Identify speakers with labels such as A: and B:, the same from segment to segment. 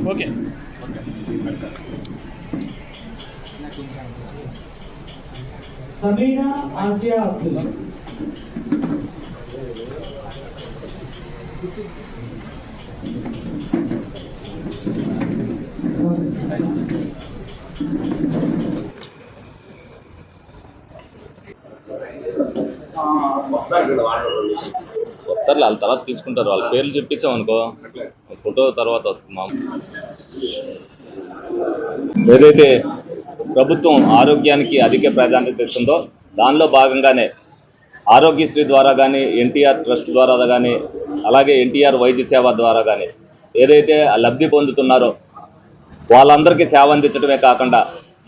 A: Okay
B: Sameena Asia Abdul
C: వస్తారు వాళ్ళ తర్వాత తీసుకుంటారు. వాళ్ళ పేర్లు చెప్పేసాం అనుకో ఫోటో తర్వాత వస్తున్నాం. ఏదైతే ప్రభుత్వం ఆరోగ్యానికి అధిక ప్రాధాన్యత ఇస్తుందో దానిలో భాగంగానే ఆరోగ్యశ్రీ ద్వారా కానీ, ఎన్టీఆర్ ట్రస్ట్ ద్వారా కానీ, అలాగే ఎన్టీఆర్ వైద్య సేవ ద్వారా కానీ ఏదైతే లబ్ధి పొందుతున్నారో వాళ్ళందరికీ సేవ అందించడమే కాకుండా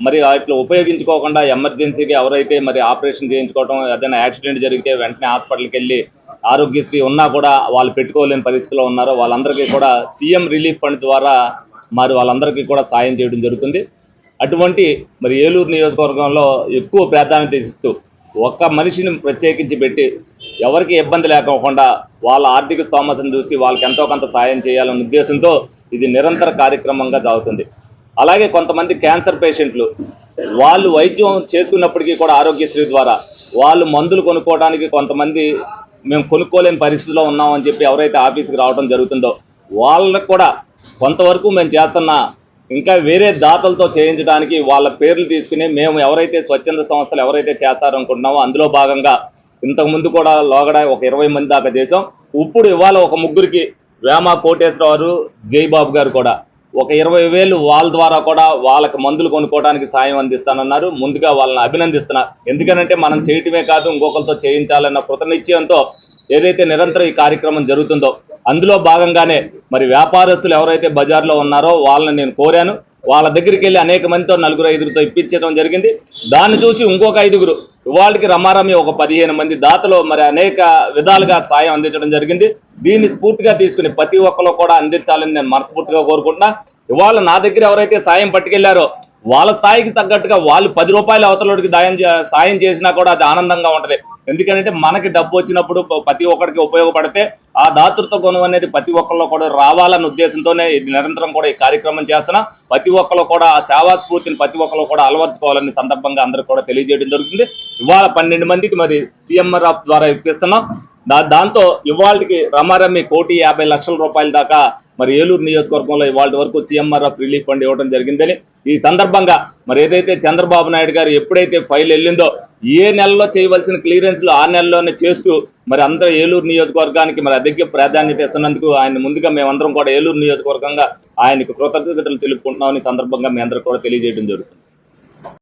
C: మరి వాటిలో ఉపయోగించుకోకుండా ఎమర్జెన్సీగా ఎవరైతే మరి ఆపరేషన్ చేయించుకోవడం, ఏదైనా యాక్సిడెంట్ జరిగితే వెంటనే హాస్పిటల్కి వెళ్ళి ఆరోగ్యశ్రీ ఉన్నా కూడా వాళ్ళు పెట్టుకోలేని పరిస్థితిలో ఉన్నారో వాళ్ళందరికీ కూడా సీఎం రిలీఫ్ ఫండ్ ద్వారా మరి వాళ్ళందరికీ కూడా సాయం చేయడం జరుగుతుంది. అటువంటి మరి ఏలూరు నియోజకవర్గంలో ఎక్కువ ప్రాధాన్యత ఇస్తూ ఒక్క మనిషిని ప్రత్యేకించి పెట్టి ఎవరికి ఇబ్బంది లేకోకుండా వాళ్ళ ఆర్థిక స్తోమతను చూసి వాళ్ళకి ఎంతో కొంత సాయం చేయాలనే ఉద్దేశంతో ఇది నిరంతర కార్యక్రమంగా సాగుతుంది. అలాగే కొంతమంది క్యాన్సర్ పేషెంట్లు వాళ్ళు వైద్యం చేసుకున్నప్పటికీ కూడా ఆరోగ్యశ్రీ ద్వారా వాళ్ళు మందులు కొనుక్కోవడానికి కొంతమంది మేము కొనుక్కోలేని పరిస్థితిలో ఉన్నామని చెప్పి ఎవరైతే ఆఫీస్కి రావడం జరుగుతుందో వాళ్ళకు కూడా కొంతవరకు మేము చేస్తున్నా ఇంకా వేరే దాతలతో చేయించడానికి వాళ్ళ పేర్లు తీసుకుని మేము ఎవరైతే స్వచ్ఛంద సంస్థలు ఎవరైతే చేస్తారనుకుంటున్నామో అందులో భాగంగా ఇంతకుముందు కూడా లోగడ ఒక 20 మంది దాకా చేసాం. ఇప్పుడు ఇవాళ ఒక ముగ్గురికి వేమ కోటేశ్వరరావు, జైబాబు గారు కూడా ఒక 20,000 వాళ్ళ ద్వారా కూడా వాళ్ళకి మందులు కొనుక్కోవడానికి సాయం అందిస్తానన్నారు. ముందుగా వాళ్ళని అభినందిస్తున్నా. ఎందుకనంటే మనం చేయటమే కాదు ఇంకొకరితో చేయించాలన్న కృతనిశ్చయంతో ఏదైతే నిరంతరం ఈ కార్యక్రమం జరుగుతుందో అందులో భాగంగానే మరి వ్యాపారస్తులు ఎవరైతే బజార్లో ఉన్నారో వాళ్ళని నేను కోరాను. వాళ్ళ దగ్గరికి వెళ్ళి అనేక మందితో 4-5 ఇప్పించడం జరిగింది. దాన్ని చూసి ఇంకొక 5 ఇవాళకి రమారమి ఒక 15 మంది దాతలు మరి అనేక విధాలుగా సాయం అందించడం జరిగింది. దీన్ని స్ఫూర్తిగా తీసుకుని ప్రతి ఒక్కరు కూడా అందించాలని నేను మనస్ఫూర్తిగా కోరుకుంటున్నా. ఇవాళ నా దగ్గర ఎవరైతే సాయం పట్టుకెళ్లారో వాళ్ళ స్థాయికి తగ్గట్టుగా వాళ్ళు 10 రూపాయలు అవతలకి సాయం చేసినా కూడా అది ఆనందంగా ఉంటది. ఎందుకంటే మనకి డబ్బు వచ్చినప్పుడు ప్రతి ఒక్కరికి ఉపయోగపడితే ఆ దాతృత్వ గుణం అనేది ప్రతి ఒక్కరిలో కూడా రావాలన్న ఉద్దేశంతోనే ఇది నిరంతరం కూడా ఈ కార్యక్రమం చేస్తున్నా. ప్రతి ఒక్కరు కూడా ఆ సేవా స్ఫూర్తిని ప్రతి ఒక్కరు కూడా అలవర్చుకోవాలని సందర్భంగా అందరూ కూడా తెలియజేయడం జరుగుతుంది. ఇవాళ 12 మందికి మరి సీఎంఆర్ఎఫ్ ద్వారా ఇప్పిస్తున్నాం. దాంతో ఇవాళకి రమారమి 1,50,00,000 రూపాయల దాకా మరి ఏలూరు నియోజకవర్గంలో ఇవాళ వరకు సీఎంఆర్ఎఫ్ రిలీఫ్ ఫండ్ ఇవ్వడం జరిగిందని ఈ సందర్భంగా మరి ఏదైతే చంద్రబాబు నాయుడు గారు ఎప్పుడైతే ఫైల్ వెళ్ళిందో ఏ నెలలో చేయవలసిన క్లియరెన్స్లు ఆ నెలలోనే చేస్తూ మరి అందరూ ఏలూరు నియోజకవర్గానికి మరి అధిక ప్రాధాన్యత ఇస్తున్నందుకు ఆయన ముందుగా మేమందరం కూడా ఏలూరు నియోజకవర్గంగా ఆయనకు కృతజ్ఞతలు తెలుపుకుంటున్నామని సందర్భంగా మీ అందరూ కూడా తెలియజేయడం జరుగుతుంది.